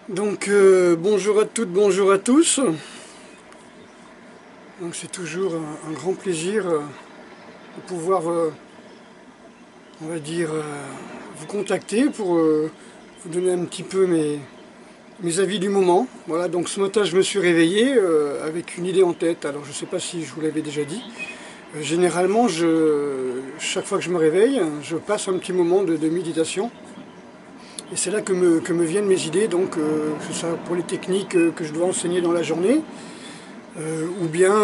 Donc bonjour à toutes, bonjour à tous. Donc c'est toujours un grand plaisir de pouvoir, on va dire, vous contacter pour vous donner un petit peu mes avis du moment. Voilà, donc ce matin je me suis réveillé avec une idée en tête. Alors je ne sais pas si je vous l'avais déjà dit. Généralement, chaque fois que je me réveille, je passe un petit moment de méditation. Et c'est là que me viennent mes idées, donc que ce soit pour les techniques que je dois enseigner dans la journée, ou bien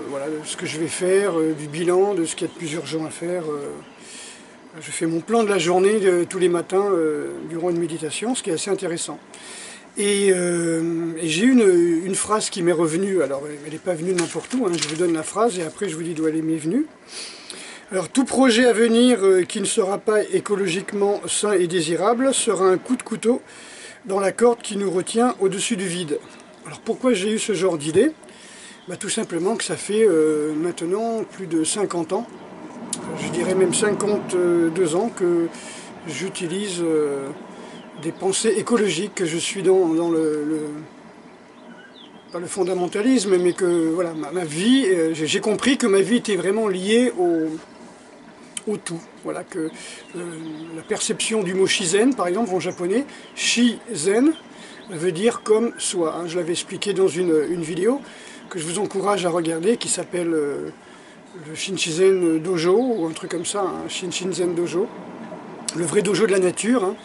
voilà, ce que je vais faire, du bilan, de ce qu'il y a de plus urgent à faire. Je fais mon plan de la journée tous les matins durant une méditation, ce qui est assez intéressant. Et j'ai une phrase qui m'est revenue, alors elle n'est pas venue n'importe où, hein, je vous donne la phrase et après je vous dis d'où elle m'est venue. Alors tout projet à venir qui ne sera pas écologiquement sain et désirable sera un coup de couteau dans la corde qui nous retient au-dessus du vide. Alors pourquoi j'ai eu ce genre d'idée? Tout simplement que ça fait maintenant plus de 50 ans, je dirais même 52 ans que j'utilise des pensées écologiques, que je suis dans pas le fondamentalisme, mais que voilà, ma vie, j'ai compris que ma vie était vraiment liée au tout. Voilà, que la perception du mot shizen, par exemple en japonais, shizen veut dire comme soi. Hein. Je l'avais expliqué dans une vidéo que je vous encourage à regarder, qui s'appelle le Shinshizen Dojo, ou un truc comme ça, hein, Shinshizen Dojo, le vrai dojo de la nature. Hein.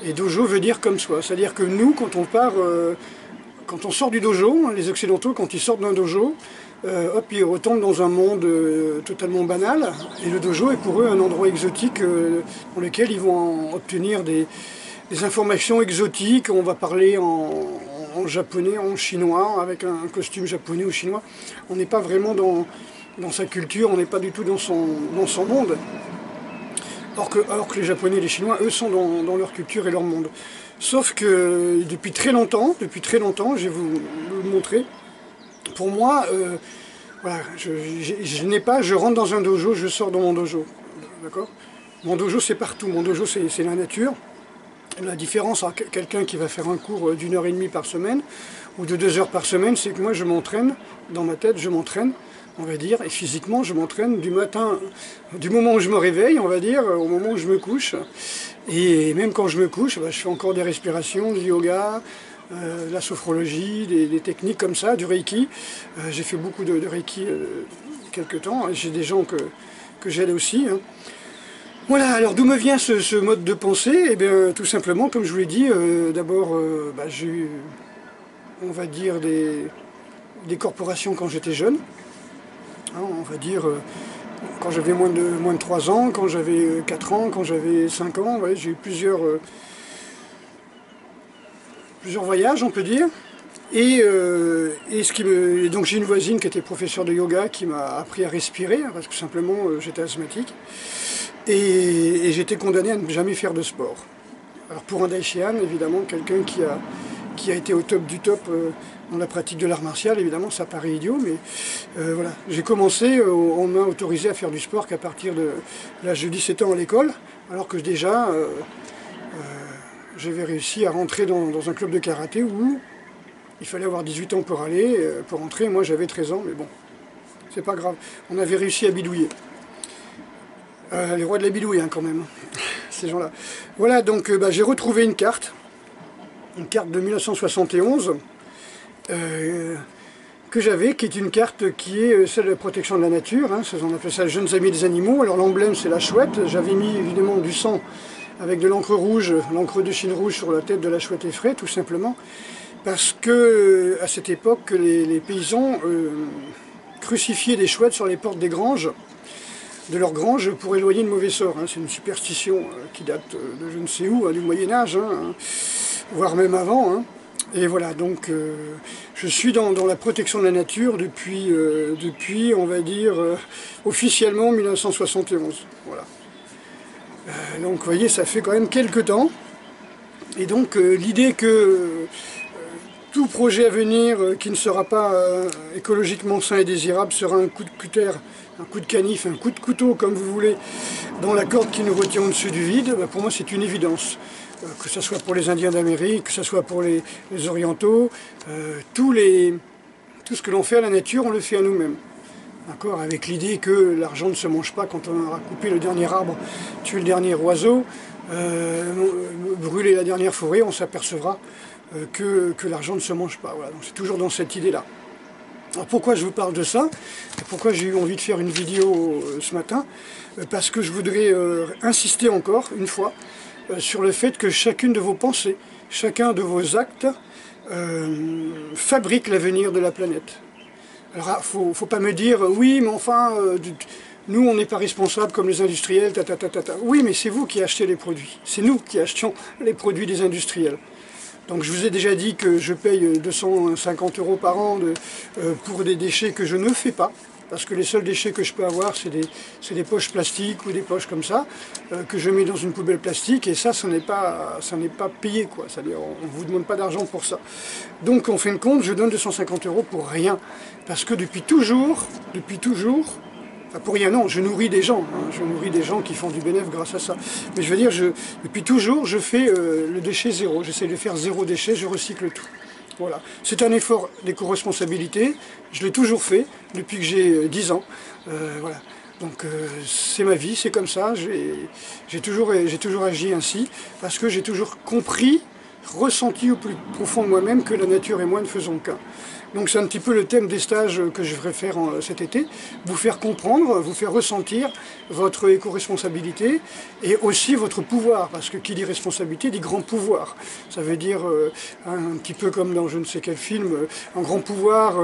Et dojo veut dire comme soi, c'est-à-dire que nous, quand on part, quand on sort du dojo, hein, les occidentaux, quand ils sortent d'un dojo, hop, ils retombent dans un monde totalement banal, et le dojo est pour eux un endroit exotique dans lequel ils vont obtenir des informations exotiques. On va parler en japonais, en chinois, avec un costume japonais ou chinois. On n'est pas vraiment dans sa culture, on n'est pas du tout dans son monde. Alors que les Japonais et les Chinois, eux, sont dans leur culture et leur monde. Sauf que depuis très longtemps, je vais vous le montrer, pour moi, voilà, je rentre dans un dojo, je sors dans mon dojo. D'accord ? Mon dojo, c'est partout. Mon dojo, c'est la nature. La différence entre quelqu'un qui va faire un cours d'1h30 par semaine ou de 2 heures par semaine, c'est que moi, je m'entraîne, dans ma tête, je m'entraîne, on va dire, et physiquement, je m'entraîne du matin, du moment où je me réveille, on va dire, au moment où je me couche. Et même quand je me couche, je fais encore des respirations, du yoga, de la sophrologie, des techniques comme ça, du reiki. J'ai fait beaucoup de reiki quelques temps, j'ai des gens que j'aide aussi. Hein. Voilà, alors d'où me vient ce mode de pensée? Eh bien, tout simplement, comme je vous l'ai dit, d'abord, j'ai eu, on va dire, des corporations quand j'étais jeune. Hein, on va dire, quand j'avais moins de 3 ans, quand j'avais 4 ans, quand j'avais 5 ans, ouais, j'ai eu plusieurs voyages, on peut dire. Et donc j'ai une voisine qui était professeure de yoga qui m'a appris à respirer, hein, parce que simplement j'étais asthmatique. Et j'étais condamné à ne jamais faire de sport. Alors pour un Daishihan, évidemment, quelqu'un qui a été au top du top dans la pratique de l'art martial, évidemment ça paraît idiot, mais voilà. J'ai commencé, on m'a autorisé à faire du sport qu'à partir de l'âge de 17 ans à l'école, alors que déjà j'avais réussi à rentrer dans un club de karaté où il fallait avoir 18 ans pour aller, pour entrer. Moi j'avais 13 ans, mais bon, c'est pas grave. On avait réussi à bidouiller. Les rois de la bidouille, hein, quand même, ces gens-là. Voilà, donc j'ai retrouvé une carte de 1971, que j'avais, qui est une carte qui est celle de la protection de la nature, hein, on appelle ça Jeunes Amis des Animaux. Alors l'emblème c'est la chouette, j'avais mis évidemment du sang avec de l'encre rouge, l'encre de Chine rouge sur la tête de la chouette effraie, tout simplement, parce que à cette époque, les paysans crucifiaient des chouettes sur les portes des granges, de leur grange, pour éloigner le mauvais sort. Hein. C'est une superstition qui date de je ne sais où, hein, du Moyen-Âge, hein, voire même avant. Hein. Et voilà, donc je suis dans la protection de la nature depuis on va dire, officiellement 1971. Voilà. Donc vous voyez, ça fait quand même quelques temps. Et donc l'idée que tout projet à venir qui ne sera pas écologiquement sain et désirable sera un coup de cutter, un coup de canif, un coup de couteau, comme vous voulez, dans la corde qui nous retient au-dessus du vide, pour moi c'est une évidence. que ce soit pour les Indiens d'Amérique, que ce soit pour les Orientaux, tout ce que l'on fait à la nature, on le fait à nous-mêmes. D'accord, avec l'idée que l'argent ne se mange pas quand on aura coupé le dernier arbre, tué le dernier oiseau, brûlé la dernière forêt, on s'apercevra que l'argent ne se mange pas. Voilà, donc c'est toujours dans cette idée-là. Alors pourquoi je vous parle de ça? Pourquoi j'ai eu envie de faire une vidéo ce matin? Parce que je voudrais insister encore une fois sur le fait que chacune de vos pensées, chacun de vos actes fabrique l'avenir de la planète. Alors, faut pas me dire, oui, mais enfin, nous, on n'est pas responsables comme les industriels, Oui, mais c'est vous qui achetez les produits. C'est nous qui achetions les produits des industriels. Donc, je vous ai déjà dit que je paye 250 € par an pour des déchets que je ne fais pas. Parce que les seuls déchets que je peux avoir, c'est des poches plastiques ou des poches comme ça, que je mets dans une poubelle plastique, et ça n'est pas payé, quoi. C'est-à-dire, on ne vous demande pas d'argent pour ça. Donc, en fin de compte, je donne 250 € pour rien. Parce que depuis toujours, enfin pour rien non, je nourris des gens, hein, je nourris des gens qui font du bénéfice grâce à ça. Mais je veux dire, depuis toujours, je fais le déchet zéro. J'essaie de faire zéro déchet, je recycle tout. Voilà. C'est un effort d'éco-responsabilité, je l'ai toujours fait depuis que j'ai 10 ans. Voilà. Donc c'est ma vie, c'est comme ça, j'ai toujours agi ainsi, parce que j'ai toujours compris, ressenti au plus profond de moi-même que la nature et moi ne faisons qu'un. Donc c'est un petit peu le thème des stages que je vais faire cet été, vous faire comprendre, vous faire ressentir votre éco-responsabilité et aussi votre pouvoir, parce que qui dit responsabilité dit grand pouvoir. Ça veut dire un petit peu comme dans je ne sais quel film, un grand pouvoir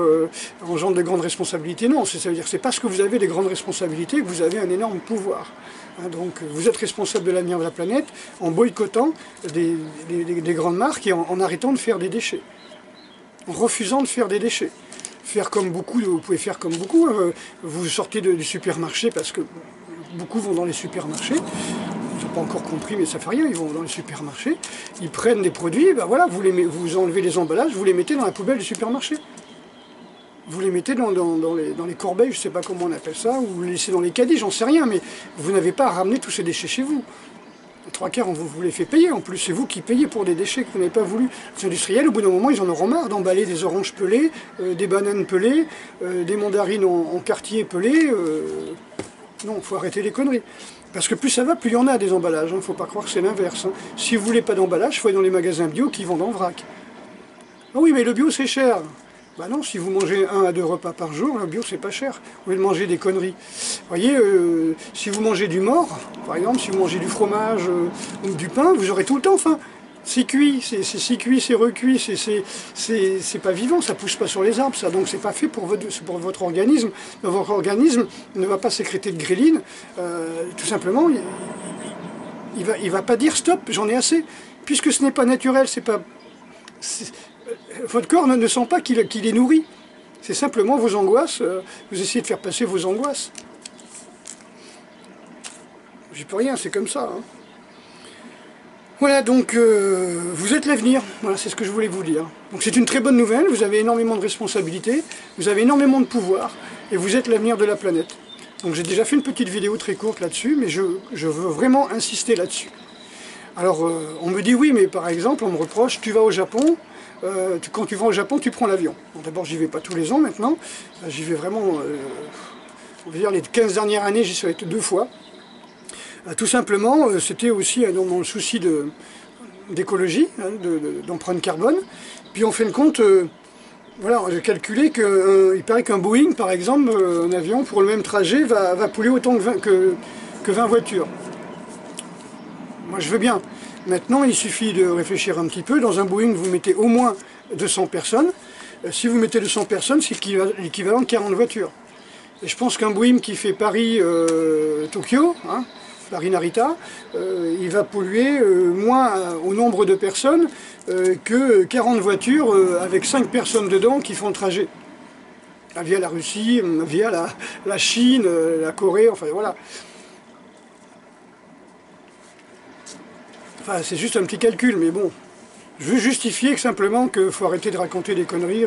engendre de grandes responsabilités. Non, ça veut dire que c'est parce que vous avez des grandes responsabilités que vous avez un énorme pouvoir. Donc vous êtes responsable de l'avenir de la planète en boycottant des grandes marques et en arrêtant de faire des déchets. En refusant de faire des déchets. Faire comme beaucoup, vous pouvez faire comme beaucoup, vous sortez du supermarché, parce que beaucoup vont dans les supermarchés, ils n'ont pas encore compris mais ça fait rien, ils vont dans les supermarchés, ils prennent des produits, ben voilà, vous enlevez les emballages, vous les mettez dans la poubelle du supermarché. Vous les mettez dans les corbeilles, je ne sais pas comment on appelle ça, ou vous les laissez dans les caddies, j'en sais rien, mais vous n'avez pas à ramener tous ces déchets chez vous. Les 3/4, on vous les fait payer, en plus, c'est vous qui payez pour des déchets que vous n'avez pas voulu. Les industriels, au bout d'un moment, ils en auront marre d'emballer des oranges pelées, des bananes pelées, des mandarines en quartier pelées. Non, il faut arrêter les conneries. Parce que plus ça va, plus il y en a des emballages, il ne faut pas croire que c'est l'inverse. Hein. Si vous ne voulez pas d'emballage, il faut aller dans les magasins bio qui vendent en vrac. Ah oui, mais le bio, c'est cher. Bah non, si vous mangez 1 à 2 repas par jour, le bio c'est pas cher. Vous voulez manger des conneries. Vous voyez, si vous mangez du porc, par exemple, si vous mangez du fromage ou du pain, vous aurez tout le temps faim. C'est cuit, c'est recuit, c'est pas vivant, ça pousse pas sur les arbres, ça, donc c'est pas fait pour votre organisme. Votre organisme ne va pas sécréter de gréline, tout simplement, il va pas dire stop, j'en ai assez. Puisque ce n'est pas naturel, votre corps ne sent pas qu'il est nourri. C'est simplement vos angoisses, vous essayez de faire passer vos angoisses. J'y peux rien, c'est comme ça. Hein. Voilà, donc vous êtes l'avenir, voilà, c'est ce que je voulais vous dire. Donc c'est une très bonne nouvelle, vous avez énormément de responsabilités, vous avez énormément de pouvoir, et vous êtes l'avenir de la planète. Donc j'ai déjà fait une petite vidéo très courte là-dessus, mais je veux vraiment insister là-dessus. Alors on me dit oui, mais par exemple, on me reproche, tu vas au Japon, quand tu vas au Japon, tu prends l'avion. Bon, d'abord, j'y vais pas tous les ans maintenant, j'y vais vraiment, on va dire les 15 dernières années, j'y suis allé 2 fois. Tout simplement, c'était aussi dans le souci d'écologie, hein, d'empreinte carbone. Puis en fin de compte, voilà, j'ai calculé qu'il paraît qu'un Boeing, par exemple, un avion pour le même trajet va polluer autant que 20 voitures. Moi je veux bien. Maintenant il suffit de réfléchir un petit peu. Dans un Boeing vous mettez au moins 200 personnes. Si vous mettez 200 personnes, c'est l'équivalent de 40 voitures. Et je pense qu'un Boeing qui fait Paris-Tokyo, hein, Paris-Narita, il va polluer moins au nombre de personnes que 40 voitures avec 5 personnes dedans qui font le trajet. Via la Russie, via la Chine, la Corée, enfin voilà. Enfin, c'est juste un petit calcul, mais bon. Je veux justifier simplement qu'il faut arrêter de raconter des conneries,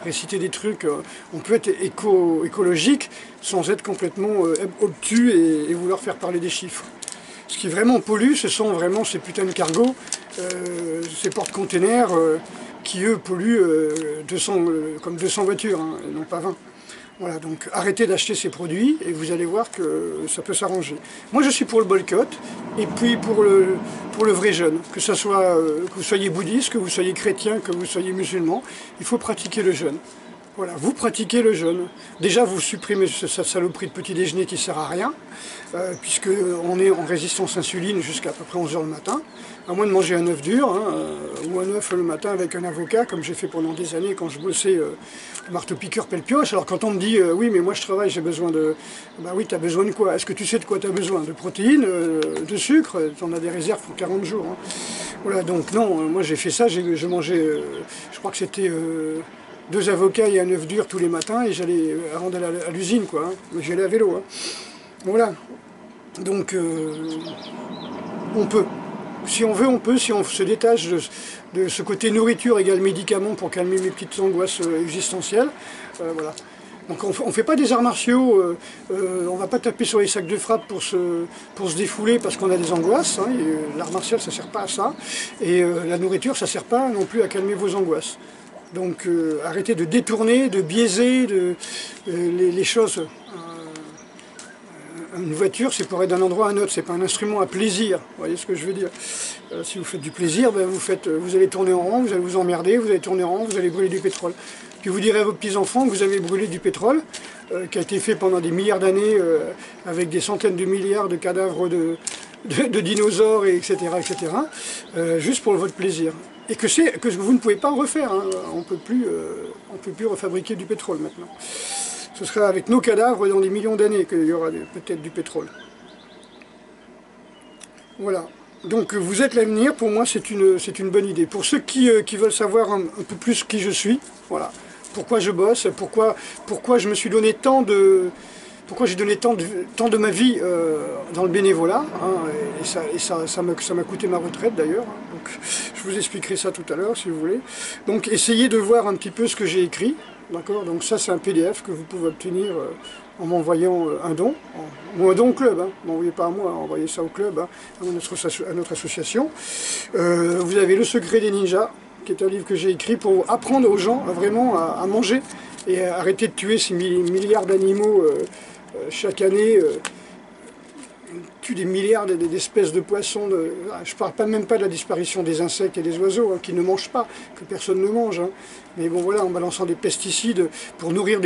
réciter des trucs. On peut être écologique sans être complètement obtus et vouloir faire parler des chiffres. Ce qui vraiment pollue, ce sont vraiment ces putains de cargos ces porte-containers qui eux polluent 200, comme 200 voitures, hein, et non pas 20. Voilà, donc arrêtez d'acheter ces produits et vous allez voir que ça peut s'arranger. Moi je suis pour le boycott et puis pour le vrai jeûne, que ce soit que vous soyez bouddhiste, que vous soyez chrétien, que vous soyez musulman, il faut pratiquer le jeûne. Voilà, vous pratiquez le jeûne. Déjà, vous supprimez cette saloperie de petit déjeuner qui ne sert à rien, puisqu'on est en résistance insuline jusqu'à peu près 11 h le matin, à moins de manger un œuf dur, hein, ou un œuf le matin avec un avocat, comme j'ai fait pendant des années quand je bossais marteau-piqueur pelle-pioche. Alors quand on me dit, oui, mais moi je travaille, j'ai besoin de... Bah oui, tu as besoin de quoi? Est-ce que tu sais de quoi tu as besoin? De protéines, de sucre? Tu en as des réserves pour 40 jours. Hein. Voilà, donc non, moi j'ai fait ça, je mangeais, je crois que c'était... 2 avocats et un œuf dur tous les matins et j'allais avant d'aller à l'usine quoi, hein. Mais j'allais à vélo. Hein. Voilà. Donc on peut. Si on veut, on peut, si on se détache de ce côté nourriture égale médicament pour calmer mes petites angoisses existentielles. Voilà. Donc on ne fait pas des arts martiaux, on ne va pas taper sur les sacs de frappe pour se défouler parce qu'on a des angoisses. Hein, l'art martial ça ne sert pas à ça. Et la nourriture ça ne sert pas non plus à calmer vos angoisses. Donc arrêtez de détourner, de biaiser les choses. Une voiture, c'est pour aller d'un endroit à un autre, c'est pas un instrument à plaisir. Vous voyez ce que je veux dire? Si vous faites du plaisir, ben vous allez tourner en rond, vous allez vous emmerder, vous allez tourner en rond, vous allez brûler du pétrole. Puis vous direz à vos petits-enfants que vous avez brûlé du pétrole, qui a été fait pendant des milliards d'années, avec des centaines de milliards de cadavres de dinosaures, etc., juste pour votre plaisir. Et que vous ne pouvez pas en refaire. Hein. On ne peut plus refabriquer du pétrole maintenant. Ce sera avec nos cadavres dans des millions d'années qu'il y aura peut-être du pétrole. Voilà. Donc vous êtes l'avenir, pour moi c'est une bonne idée. Pour ceux qui veulent savoir un peu plus qui je suis, voilà. Pourquoi je bosse, pourquoi je me suis donné pourquoi j'ai donné tant de ma vie dans le bénévolat, hein, et ça m'a coûté ma retraite d'ailleurs, hein, donc je vous expliquerai ça tout à l'heure si vous voulez. Donc essayez de voir un petit peu ce que j'ai écrit, d'accord. Donc ça c'est un PDF que vous pouvez obtenir en m'envoyant un don, ou un don au club, hein. N'envoyez pas à moi, envoyez ça au club, hein, à notre association. Vous avez Le Secret des Ninjas, qui est un livre que j'ai écrit pour apprendre aux gens vraiment à manger et à arrêter de tuer ces milliards d'animaux chaque année. Tue des milliards d'espèces de poissons. Je ne parle même pas de la disparition des insectes et des oiseaux, hein, qui ne mangent pas, que personne ne mange. Hein. Mais bon voilà, en balançant des pesticides pour nourrir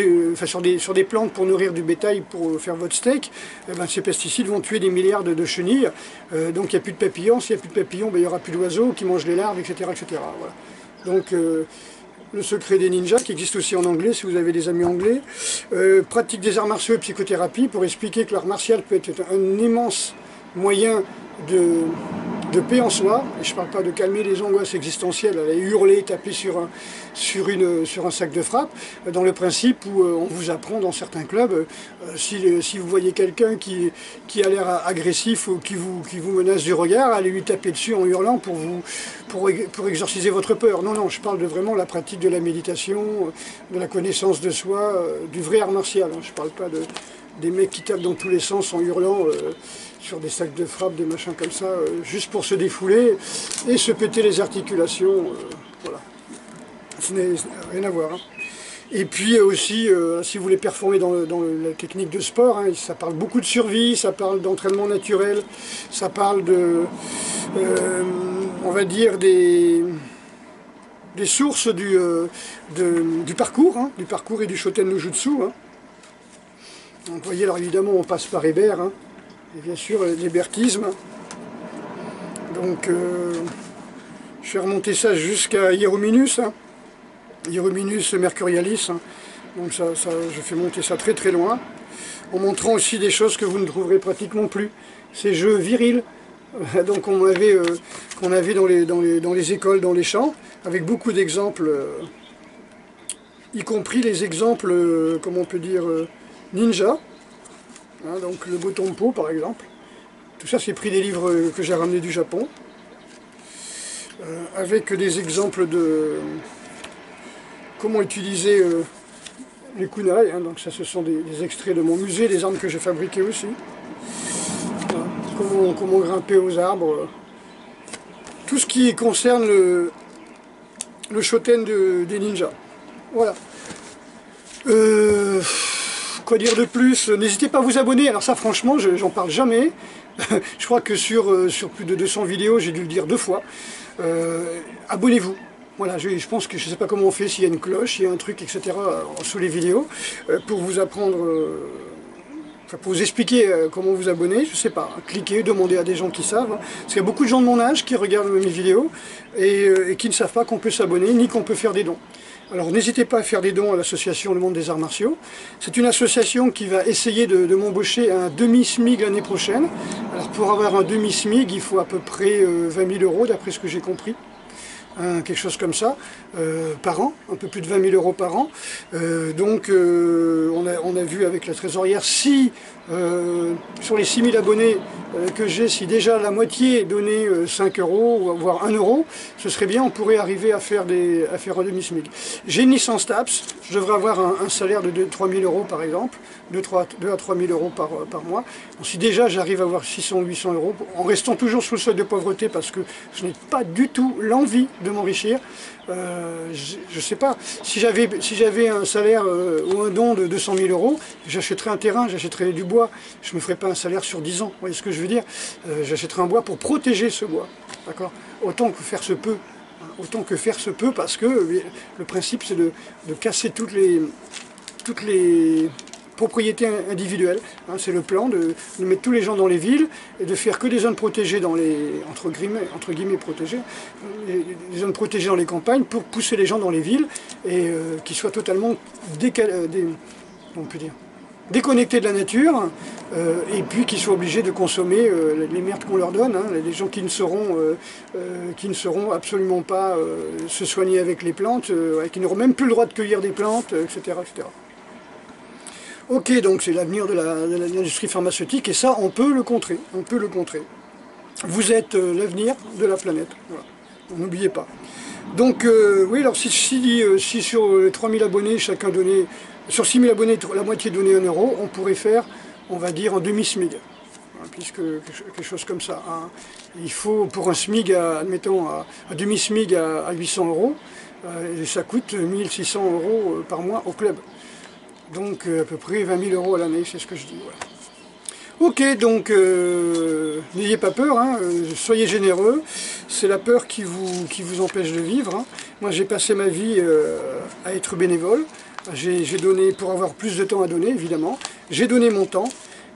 sur des plantes pour nourrir du bétail pour faire votre steak, eh ben, ces pesticides vont tuer des milliards de chenilles. Donc il n'y a plus de papillons. S'il n'y a plus de papillons, ben, il n'y aura plus d'oiseaux qui mangent les larves, etc. Voilà. Donc Le Secret des Ninjas, qui existe aussi en anglais si vous avez des amis anglais. Pratique des arts martiaux et psychothérapie, pour expliquer que l'art martial peut être un immense moyen de paix en soi. Et je ne parle pas de calmer les angoisses existentielles, aller hurler, taper sur un sac de frappe, dans le principe où on vous apprend dans certains clubs, si vous voyez quelqu'un qui a l'air agressif ou qui vous menace du regard, allez lui taper dessus en hurlant pour exorciser votre peur. Non, je parle de vraiment la pratique de la méditation, de la connaissance de soi, du vrai art martial. Je ne parle pas des mecs qui tapent dans tous les sens en hurlant sur des sacs de frappe, des machins comme ça, juste pour se défouler et se péter les articulations. Voilà. Ça n'a rien à voir. Hein. Et puis aussi, si vous voulez performer dans la technique de sport, hein, ça parle beaucoup de survie, ça parle d'entraînement naturel, ça parle on va dire, des sources du parcours, hein, du parcours et du Shoten no Jutsu. Hein. Donc vous voyez, alors évidemment on passe par Hébert, hein, et bien sûr l'hébertisme. Donc je vais remonter ça jusqu'à Hierominus, hein, Hierominus Mercurialis. Hein. Donc je fais monter ça très très loin, en montrant aussi des choses que vous ne trouverez pratiquement plus. Ces jeux virils, donc qu'on avait dans les écoles, dans les champs, avec beaucoup d'exemples, y compris les exemples, comment on peut dire, ninja, hein, donc le Gotompo par exemple. Tout ça c'est pris des livres que j'ai ramenés du Japon, avec des exemples de comment utiliser les kunai, hein, donc ça ce sont des extraits de mon musée, des armes que j'ai fabriquées aussi. Voilà. Comment grimper aux arbres. tout ce qui concerne le shoten des ninjas. Voilà. Quoi dire de plus? N'hésitez pas à vous abonner. Alors ça, franchement, j'en parle jamais. Je crois que sur plus de 200 vidéos, j'ai dû le dire 2 fois. Abonnez-vous. Voilà, je pense que je ne sais pas comment on fait, s'il y a une cloche, il y a un truc, etc. Sous les vidéos, pour vous apprendre, enfin, pour vous expliquer comment vous abonner, je ne sais pas. Cliquez, demandez à des gens qui savent. Hein, parce qu'il y a beaucoup de gens de mon âge qui regardent mes vidéos et qui ne savent pas qu'on peut s'abonner, ni qu'on peut faire des dons. Alors n'hésitez pas à faire des dons à l'association Le Monde des Arts Martiaux. C'est une association qui va essayer de m'embaucher à un demi-SMIG l'année prochaine. Alors pour avoir un demi-SMIG, il faut à peu près 20 000 € d'après ce que j'ai compris. Quelque chose comme ça, par an, un peu plus de 20 000 € par an. Donc on a vu avec la trésorière, si sur les 6 000 abonnés que j'ai, si déjà la moitié donnait 5 €, voire 1 €, ce serait bien, on pourrait arriver à faire un demi-SMIC. J'ai une licence TAPS, je devrais avoir un salaire de 3 000 € par exemple, 2 à 3 000 € par mois. Donc, si déjà j'arrive à avoir 600 ou 800 €, en restant toujours sous le seuil de pauvreté, parce que je n'ai pas du tout l'envie de m'enrichir. Je ne sais pas, si j'avais un salaire ou un don de 200 000 €, j'achèterais un terrain, j'achèterais du bois, je ne me ferais pas un salaire sur 10 ans, vous voyez ce que je veux dire? J'achèterais un bois pour protéger ce bois, d'accord? Autant que faire se peut, hein, autant que faire se peut, parce que le principe c'est de casser toutes les propriété individuelle, hein, c'est le plan de mettre tous les gens dans les villes et de faire que des zones protégées dans les entre guillemets protégées, des zones protégées dans les campagnes pour pousser les gens dans les villes et qui soient totalement on peut dire, déconnectés de la nature et puis qui soient obligés de consommer les merdes qu'on leur donne, hein, les gens qui ne sauront absolument pas se soigner avec les plantes, qui n'auront même plus le droit de cueillir des plantes, etc., etc. Ok, donc c'est l'avenir de l'industrie pharmaceutique, et ça, on peut le contrer, on peut le contrer. Vous êtes l'avenir de la planète, voilà. N'oubliez pas. Donc, oui, alors si sur les 3 000 abonnés, chacun donnait, sur 6 000 abonnés, la moitié donnait 1 €, on pourrait faire, on va dire, un demi-SMIG, hein, puisque quelque chose comme ça. Hein. Il faut, pour un SMIG, admettons, un demi-SMIG à 800 €, et ça coûte 1 600 € par mois au club. Donc à peu près 20 000 € à l'année, c'est ce que je dis. Voilà. Ok, donc n'ayez pas peur, hein, soyez généreux, c'est la peur qui vous empêche de vivre. Hein. Moi j'ai passé ma vie à être bénévole, j'ai donné, pour avoir plus de temps à donner évidemment, j'ai donné mon temps,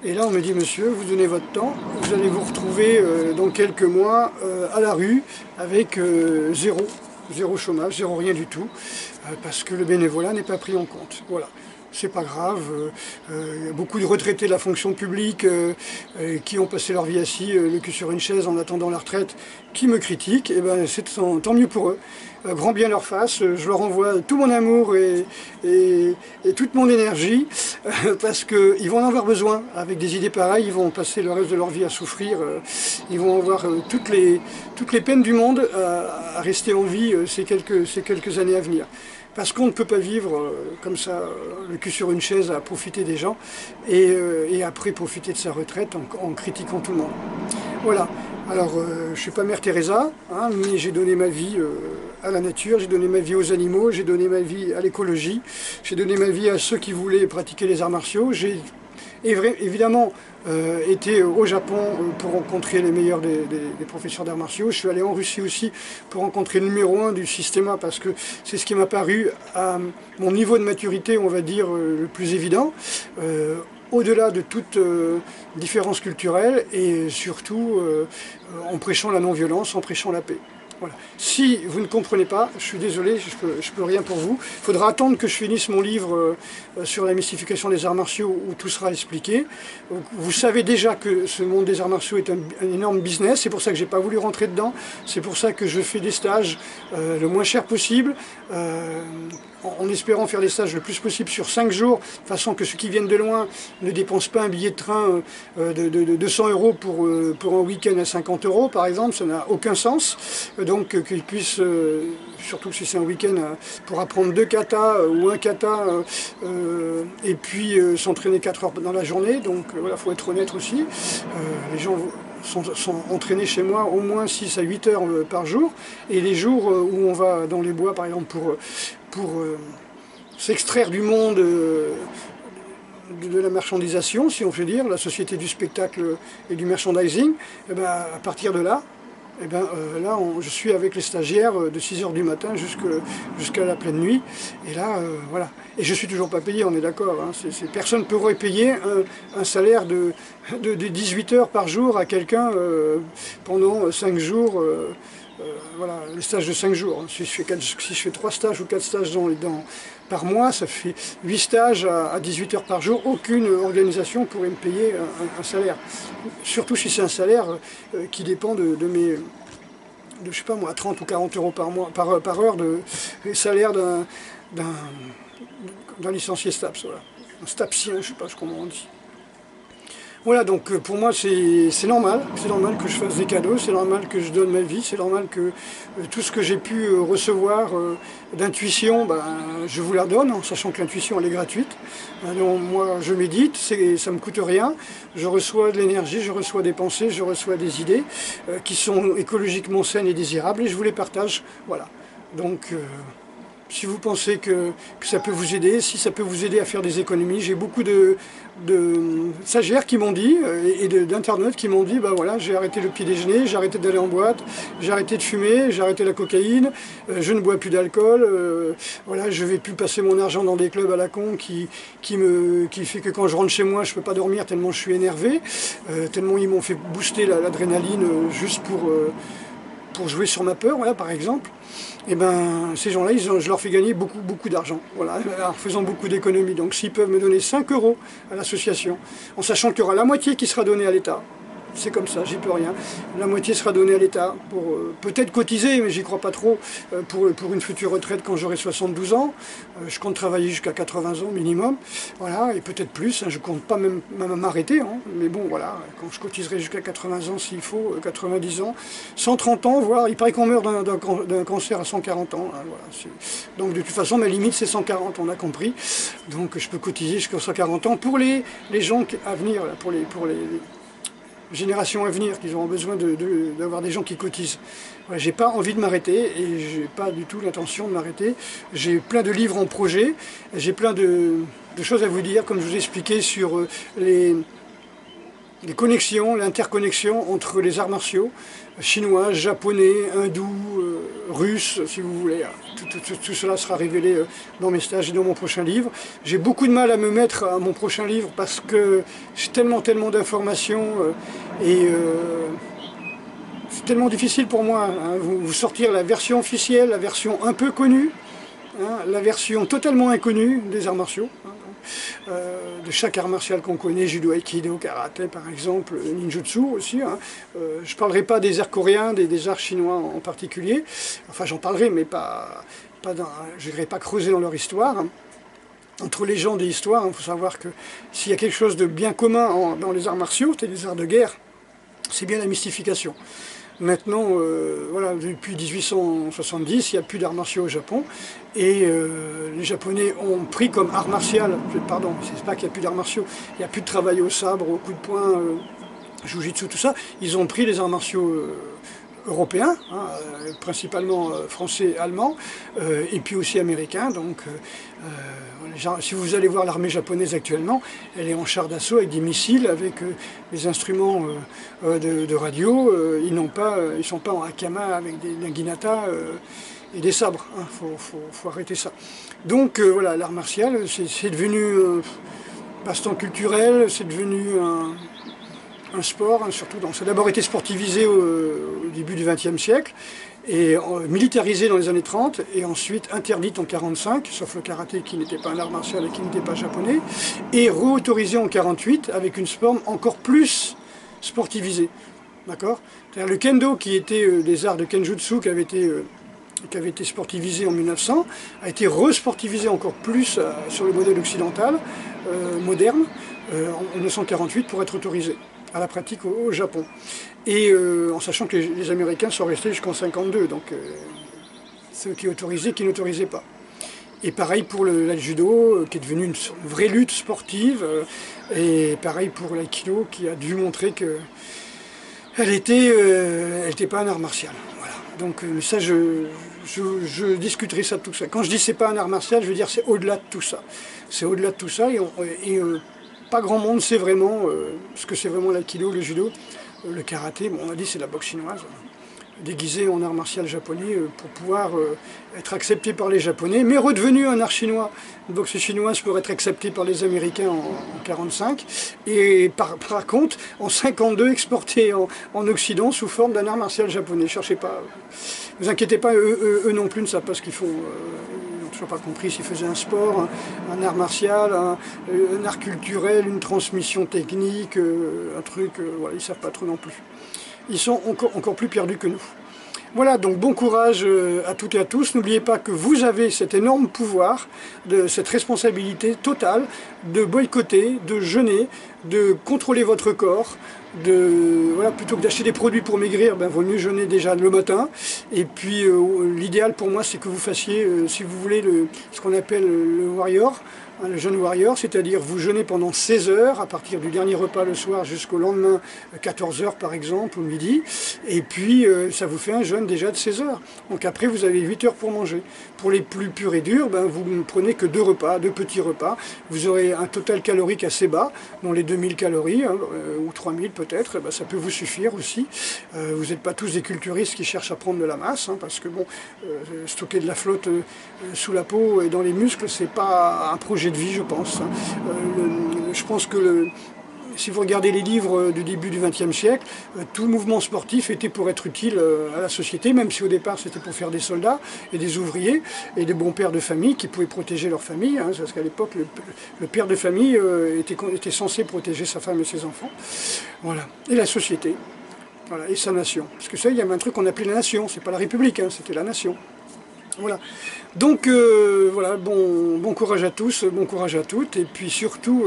et là on me dit monsieur, vous donnez votre temps, vous allez vous retrouver dans quelques mois à la rue avec zéro chômage, zéro rien du tout, parce que le bénévolat n'est pas pris en compte. Voilà. C'est pas grave, il y a beaucoup de retraités de la fonction publique qui ont passé leur vie assis, le cul sur une chaise en attendant la retraite, qui me critiquent, et ben c'est tant mieux pour eux. Grand bien leur face, je leur envoie tout mon amour et toute mon énergie, parce qu'ils vont en avoir besoin. Avec des idées pareilles, ils vont passer le reste de leur vie à souffrir, ils vont avoir toutes les peines du monde à rester en vie ces quelques années à venir. Parce qu'on ne peut pas vivre comme ça, le cul sur une chaise, à profiter des gens, et après profiter de sa retraite en critiquant tout le monde. Voilà. Alors, je ne suis pas Mère Teresa, hein, mais j'ai donné ma vie à la nature, j'ai donné ma vie aux animaux, j'ai donné ma vie à l'écologie, j'ai donné ma vie à ceux qui voulaient pratiquer les arts martiaux. J'ai évidemment été au Japon pour rencontrer les meilleurs des professeurs d'arts martiaux. Je suis allé en Russie aussi pour rencontrer le numéro 1 du système, parce que c'est ce qui m'a paru à mon niveau de maturité, on va dire, le plus évident, au-delà de toute différence culturelle, et surtout en prêchant la non-violence, en prêchant la paix. Voilà. Si vous ne comprenez pas, je suis désolé, je peux rien pour vous. Il faudra attendre que je finisse mon livre sur la mystification des arts martiaux, où tout sera expliqué. Donc, vous savez déjà que ce monde des arts martiaux est un énorme business, c'est pour ça que j'ai pas voulu rentrer dedans, c'est pour ça que je fais des stages le moins cher possible, en espérant faire des stages le plus possible sur 5 jours, de façon que ceux qui viennent de loin ne dépensent pas un billet de train de 200 € pour un week-end à 50 € par exemple, ça n'a aucun sens. Donc qu'ils puissent, surtout si c'est un week-end, pour apprendre 2 katas ou un kata, et puis s'entraîner 4 heures dans la journée. Donc voilà, il faut être honnête aussi. Les gens sont entraînés chez moi au moins 6 à 8 heures par jour. Et les jours où on va dans les bois, par exemple, pour s'extraire du monde de la marchandisation, si on peut dire, la société du spectacle et du merchandising, et ben, à partir de là, et ben, là je suis avec les stagiaires de 6 heures du matin jusqu'à la pleine nuit. Et là, voilà. Et je suis toujours pas payé, on est d'accord. Hein. Personne ne pourrait payer un salaire de 18 heures par jour à quelqu'un pendant 5 jours. Voilà, les stages de 5 jours. Si je fais 3 stages ou 4 stages par mois, ça fait 8 stages à 18 heures par jour. Aucune organisation pourrait me payer un salaire. Surtout si c'est un salaire qui dépend de je sais pas moi, 30 ou 40 euros par mois, par heure de salaire d'un licencié STAPS. Voilà. Un STAPSien, je sais pas comment on dit. Voilà, donc pour moi c'est normal que je fasse des cadeaux, c'est normal que je donne ma vie, c'est normal que tout ce que j'ai pu recevoir d'intuition, ben, je vous la donne, en sachant que l'intuition elle est gratuite. Donc, moi je médite, ça ne me coûte rien, je reçois de l'énergie, je reçois des pensées, je reçois des idées qui sont écologiquement saines et désirables et je vous les partage. Voilà. Donc si vous pensez que ça peut vous aider, si ça peut vous aider à faire des économies, j'ai beaucoup de stagiaires qui m'ont dit, et d'internautes qui m'ont dit, bah voilà, j'ai arrêté le petit déjeuner, j'ai arrêté d'aller en boîte, j'ai arrêté de fumer, j'ai arrêté la cocaïne, je ne bois plus d'alcool, voilà, je ne vais plus passer mon argent dans des clubs à la con qui fait que quand je rentre chez moi, je ne peux pas dormir tellement je suis énervé, tellement ils m'ont fait booster l'adrénaline juste pour jouer sur ma peur, voilà, par exemple. Et ben ces gens-là, je leur fais gagner beaucoup d'argent, voilà, en faisant beaucoup d'économies. Donc s'ils peuvent me donner 5 euros à l'association, en sachant qu'il y aura la moitié qui sera donnée à l'État, c'est comme ça, j'y peux rien. La moitié sera donnée à l'État pour peut-être cotiser, mais j'y crois pas trop, pour une future retraite quand j'aurai 72 ans. Je compte travailler jusqu'à 80 ans minimum, voilà, et peut-être plus, hein, je compte pas même m'arrêter, hein, mais bon, voilà, quand je cotiserai jusqu'à 80 ans s'il faut, 90 ans, 130 ans, voire, il paraît qu'on meurt d'un cancer à 140 ans. Hein, voilà, donc de toute façon, ma limite c'est 140, on a compris. Donc je peux cotiser jusqu'à 140 ans pour les gens à venir, pour les générations à venir, qui auront besoin d'avoir des gens qui cotisent. Voilà, j'ai pas envie de m'arrêter et j'ai pas du tout l'intention de m'arrêter. J'ai plein de livres en projet, j'ai plein de choses à vous dire, comme je vous ai expliqué sur les connexions, l'interconnexion entre les arts martiaux, chinois, japonais, hindous, russes, si vous voulez. Tout cela sera révélé dans mes stages et dans mon prochain livre. J'ai beaucoup de mal à me mettre à mon prochain livre parce que j'ai tellement d'informations et c'est tellement difficile pour moi. Hein, vous sortir la version officielle, la version un peu connue, hein, la version totalement inconnue des arts martiaux. Hein, de chaque art martial qu'on connaît, judo, aikido, karaté par exemple, ninjutsu aussi. Hein. Je ne parlerai pas des arts coréens, des arts chinois en particulier. Enfin j'en parlerai, mais je n'irai pas creuser dans leur histoire. Hein. Entre les gens des histoires, il faut savoir que s'il y a quelque chose de bien commun dans les arts martiaux, c'est les arts de guerre, c'est bien la mystification. Maintenant, voilà, depuis 1870, il n'y a plus d'arts martiaux au Japon. Et les Japonais ont pris comme art martial, pardon, c'est pas qu'il n'y a plus d'arts martiaux, il n'y a plus de travail au sabre, au coup de poing, jujitsu, tout ça. Ils ont pris les arts martiaux européens, hein, principalement français, allemands, et puis aussi américains. Donc, si vous allez voir l'armée japonaise actuellement, elle est en char d'assaut avec des missiles, avec des instruments de radio. Ils ne sont pas en hakama avec des naginata et des sabres. Il faut arrêter ça. Donc voilà, l'art martial, c'est devenu passe-temps culturel, c'est devenu un sport, hein, surtout ça a d'abord été sportivisé au début du XXe siècle, et militarisé dans les années 30, et ensuite interdite en 1945, sauf le karaté qui n'était pas un art martial et qui n'était pas japonais, et réautorisé en 1948 avec une forme encore plus sportivisée. D'accord ? C'est-à-dire le kendo, qui était des arts de kenjutsu qui avait été sportivisé en 1900, a été resportivisé encore plus sur le modèle occidental, moderne, en 1948 pour être autorisé à la pratique au Japon. Et en sachant que les Américains sont restés jusqu'en 1952, donc ceux qui autorisaient, qui n'autorisaient pas. Et pareil pour le judo, qui est devenu une vraie lutte sportive, et pareil pour l'aïkido, qui a dû montrer que Elle était pas un art martial. Voilà. Donc ça, je discuterai ça tout ça. Quand je dis c'est pas un art martial, je veux dire c'est au-delà de tout ça. C'est au-delà de tout ça et pas grand monde sait vraiment ce que c'est vraiment l'aïkido, le judo, le karaté. Bon, on a dit c'est la boxe chinoise, déguisé en art martial japonais pour pouvoir être accepté par les Japonais, mais redevenu un art chinois. Une boxe chinoise pour être acceptée par les Américains en 1945, et par contre, en 1952, exporté en Occident sous forme d'un art martial japonais. Cherchez pas, vous inquiétez pas, eux non plus ne savent pas ce qu'ils font. Ils n'ont toujours pas compris s'ils faisaient un sport, un art martial, un art culturel, une transmission technique, un truc, voilà, ils ne savent pas trop non plus. Ils sont encore plus perdus que nous. Voilà, donc bon courage à toutes et à tous. N'oubliez pas que vous avez cet énorme pouvoir, cette responsabilité totale de boycotter, de jeûner, de contrôler votre corps, voilà, plutôt que d'acheter des produits pour maigrir, ben, vaut mieux jeûner déjà le matin. Et puis l'idéal pour moi, c'est que vous fassiez, si vous voulez, ce qu'on appelle le warrior, le jeûne warrior, c'est-à-dire vous jeûnez pendant 16 heures, à partir du dernier repas le soir jusqu'au lendemain, 14 heures par exemple, au midi, et puis ça vous fait un jeûne déjà de 16 heures. Donc après vous avez 8 heures pour manger. Pour les plus purs et durs, ben, vous ne prenez que 2 repas, 2 petits repas, vous aurez un total calorique assez bas, dans les 2000 calories, hein, ou 3000 peut-être, ben, ça peut vous suffire aussi. Vous n'êtes pas tous des culturistes qui cherchent à prendre de la masse, hein, parce que bon, stocker de la flotte sous la peau et dans les muscles, c'est pas un projet de vie, je pense. Je pense que si vous regardez les livres du début du XXe siècle, tout mouvement sportif était pour être utile à la société, même si au départ c'était pour faire des soldats et des ouvriers et des bons pères de famille qui pouvaient protéger leur famille, hein, parce qu'à l'époque le père de famille était censé protéger sa femme et ses enfants. Voilà. Et la société, voilà, et sa nation. Parce que ça, il y avait un truc qu'on appelait la nation, c'est pas la République, hein, c'était la nation. Voilà. Donc voilà, bon courage à tous, bon courage à toutes, et puis surtout,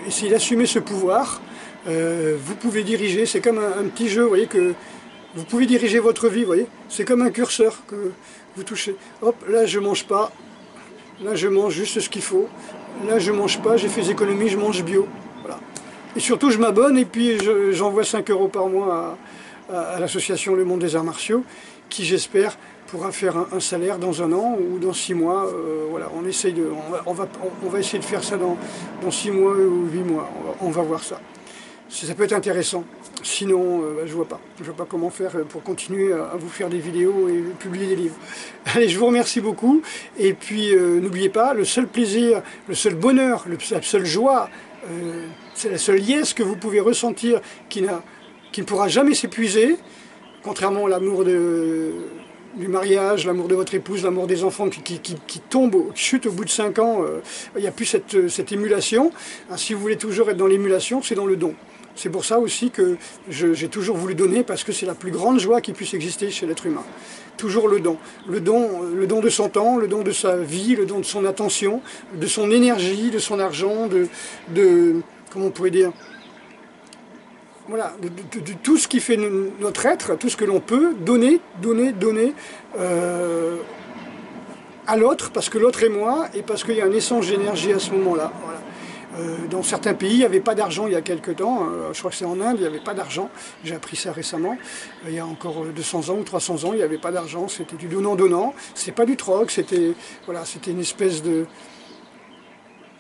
essayez d'assumer ce pouvoir. Vous pouvez diriger, c'est comme un petit jeu, vous voyez, que vous pouvez diriger votre vie, vous voyez. C'est comme un curseur que vous touchez. Hop, là je mange pas, là je mange juste ce qu'il faut, là je mange pas, j'ai fait des économies, je mange bio. Voilà. Et surtout je m'abonne et puis j'envoie 5 € par mois à l'association Le Monde des Arts Martiaux, qui j'espère pourra faire un salaire dans 1 an ou dans 6 mois. Voilà, on va essayer de faire ça dans 6 mois ou 8 mois. On va voir ça. Ça peut être intéressant. Sinon, je vois pas. Je vois pas comment faire pour continuer à vous faire des vidéos et publier des livres. Allez, je vous remercie beaucoup. Et puis, n'oubliez pas, le seul plaisir, le seul bonheur, la seule joie, c'est la seule liesse que vous pouvez ressentir qui ne pourra jamais s'épuiser, contrairement à l'amour du mariage, l'amour de votre épouse, l'amour des enfants qui tombe, qui chute au bout de 5 ans, il n'y a plus cette émulation. Hein, si vous voulez toujours être dans l'émulation, c'est dans le don. C'est pour ça aussi que j'ai toujours voulu donner, parce que c'est la plus grande joie qui puisse exister chez l'être humain. Toujours le don. Le don de son temps, le don de sa vie, le don de son attention, de son énergie, de son argent, comment on pourrait dire, voilà, de tout ce qui fait notre être, tout ce que l'on peut donner à l'autre, parce que l'autre est moi, et parce qu'il y a un échange d'énergie à ce moment-là. Voilà. Dans certains pays, il n'y avait pas d'argent il y a quelques temps, je crois que c'est en Inde, il n'y avait pas d'argent, j'ai appris ça récemment, il y a encore 200 ans ou 300 ans, il n'y avait pas d'argent, c'était du donnant-donnant, c'était pas du troc, c'était voilà, une espèce de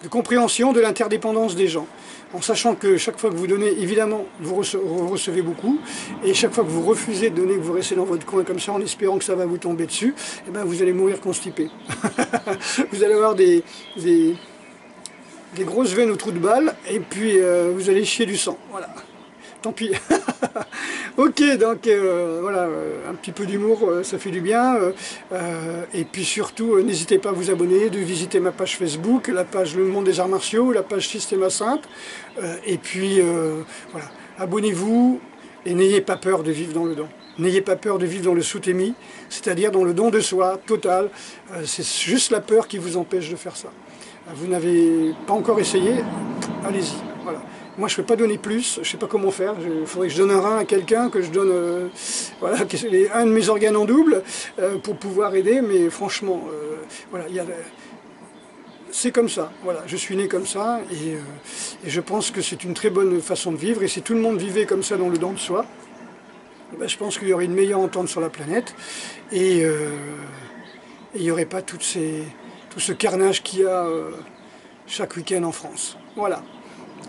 compréhension de l'interdépendance des gens, en sachant que chaque fois que vous donnez, évidemment, vous recevez beaucoup, et chaque fois que vous refusez de donner, que vous restez dans votre coin comme ça, en espérant que ça va vous tomber dessus, eh ben vous allez mourir constipé. Vous allez avoir des grosses veines au trou de balle, et puis vous allez chier du sang, voilà. Tant pis. Ok, donc voilà, un petit peu d'humour, ça fait du bien. Et puis surtout, n'hésitez pas à vous abonner, de visiter ma page Facebook, la page Le Monde des Arts Martiaux, la page Systema Simple. Et puis voilà, abonnez-vous et n'ayez pas peur de vivre dans le don. N'ayez pas peur de vivre dans le soutemi, c'est-à-dire dans le don de soi total. C'est juste la peur qui vous empêche de faire ça. Vous n'avez pas encore essayé, allez-y. Voilà. Moi, je ne peux pas donner plus, je ne sais pas comment faire. Il faudrait que je donne un rein à quelqu'un, que je donne voilà, un de mes organes en double pour pouvoir aider. Mais franchement, voilà, c'est comme ça. Voilà, je suis né comme ça et je pense que c'est une très bonne façon de vivre. Et si tout le monde vivait comme ça dans le don de soi, eh ben, je pense qu'il y aurait une meilleure entente sur la planète et il n'y aurait pas tout ce carnage qu'il y a chaque week-end en France. Voilà.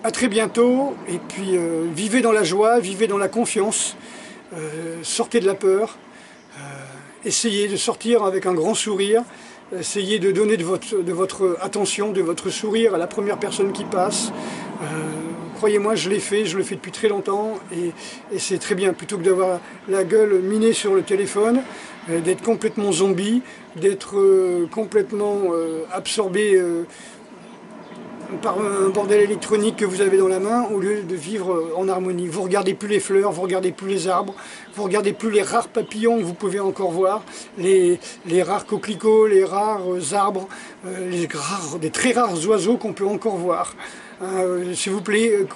À très bientôt et puis vivez dans la joie, vivez dans la confiance, sortez de la peur, essayez de sortir avec un grand sourire, essayez de donner de votre attention, de votre sourire à la première personne qui passe. Croyez-moi, je l'ai fait, je le fais depuis très longtemps et c'est très bien, plutôt que d'avoir la gueule minée sur le téléphone, d'être complètement zombie, d'être complètement absorbé par un bordel électronique que vous avez dans la main, au lieu de vivre en harmonie. Vous ne regardez plus les fleurs, vous ne regardez plus les arbres, vous ne regardez plus les rares papillons que vous pouvez encore voir, les rares coquelicots, les rares arbres, des très rares oiseaux qu'on peut encore voir. S'il vous plaît,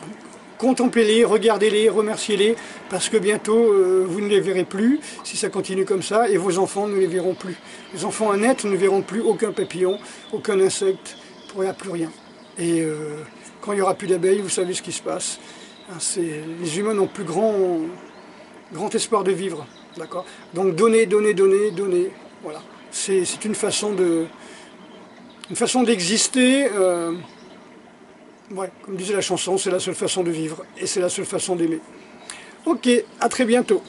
contemplez-les, regardez-les, remerciez-les, parce que bientôt vous ne les verrez plus, si ça continue comme ça, et vos enfants ne les verront plus. Les enfants à naître ne verront plus aucun papillon, aucun insecte, il n'y aura plus rien. Et quand il n'y aura plus d'abeilles, vous savez ce qui se passe. Les humains n'ont plus grand espoir de vivre. D'accord ? Donc donnez, donnez, donnez, donnez. Voilà. C'est une façon d'exister. Ouais, comme disait la chanson, c'est la seule façon de vivre. Et c'est la seule façon d'aimer. Ok, à très bientôt.